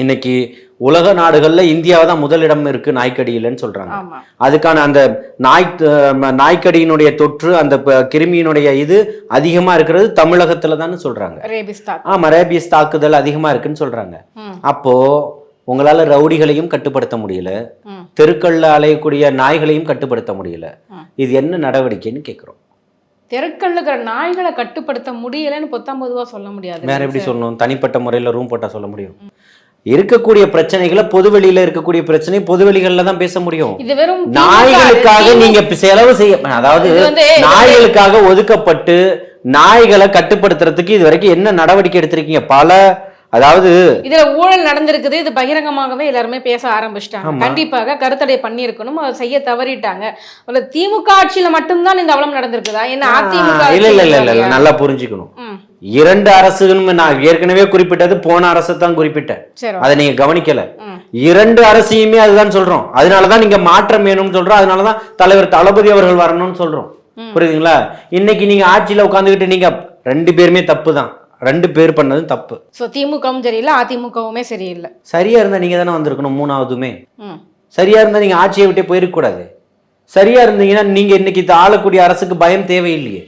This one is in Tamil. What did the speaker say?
இன்னைக்கு உலக நாடுகள்ல இந்தியாவை தான் முதலிடம் இருக்கு நாய்க்கடியிலன்னு சொல்றாங்க. ஆமா. அதுக்கான அந்த நாய்க்கடியினுடைய தொற்று அந்த கிருமியினுடைய இது அதிகமா இருக்கிறது தமிழகத்துல தான் சொல்றாங்க. ரேபிஸ் தாக்குதல். ஆமா, ரேபிஸ் தாக்குதல் அதிகமா இருக்குன்னு சொல்றாங்க. அப்போ உங்களால ரவுடிகளையும் கட்டுப்படுத்த முடியல, தெருக்கள்ல அலையக்கூடிய நாய்களையும் கட்டுப்படுத்த முடியல. இது என்ன நடவடிக்கைன்னு கேட்கிறோம். தெருக்கள்ல இருக்கிற நாய்களை கட்டுப்படுத்த முடியலன்னு பொத்தாம்பதுவா சொல்ல முடியாது. வேற எப்படி சொல்லணும்? தனிப்பட்ட முறையில ரூம் போட்டா சொல்ல முடியும்? இருக்கக்கூடிய பிரச்சனைகளை பொதுவெளியில இருக்கக்கூடிய பிரச்சனை பொதுவெளிகள்ல தான் பேச முடியும். இது வெறும் நாய்களுக்காக நீங்க செலவு செய்ய, அதாவது நாய்களுக்காக ஒதுக்கப்பட்டு நாய்களை கட்டுப்படுத்துறதுக்கு இது வரைக்கும் என்ன நடவடிக்கை எடுத்திருக்கீங்க? அதாவது இதுல ஊழல் நடந்திருக்குது, இது பகிரங்கமாகவே எல்லாருமே பேச ஆரம்பிச்சிட்டாங்க. கண்டிப்பாக கருத்தடை பண்ணிருக்கணும், அதை செய்ய தவறிட்டாங்க. திமுக ஆட்சியில மட்டும்தான் இந்த அவலம் நடந்திருக்குதா? என்ன அதிமுக? இல்ல நல்லா புரிஞ்சுக்கணும். 2 அரசுன்னு நான் ஏற்கனவே குறிப்பிட்டது போன அரசு தான் குறிப்பிட்டேன். அதை நீங்க கவனிக்கல. 2 அரசையுமே அதுதான் சொல்றோம். அதனாலதான் நீங்க மாற்றம் வேணும்னு சொல்றோம். அதனாலதான் தலைவர் தளபதி அவர்கள் வரணும்னு சொல்றோம். புரியுதுங்களா? இன்னைக்கு நீங்க ஆட்சியில உட்காந்துக்கிட்டு நீங்க 2 பேருமே தப்பு தான். 2 பேர் பண்ணதும் தப்பு. திமுகவும் சரியில்லை, அதிமுகவுமே சரியில்லை. சரியா இருந்தா நீங்க தானே வந்திருக்கணும். 3வதுமே சரியா இருந்தா நீங்க ஆட்சியை விட்டே போயிருக்க கூடாது. சரியா இருந்தீங்கன்னா நீங்க இன்னைக்கு ஆளக்கூடிய அரசுக்கு பயம் தேவையில்லையே.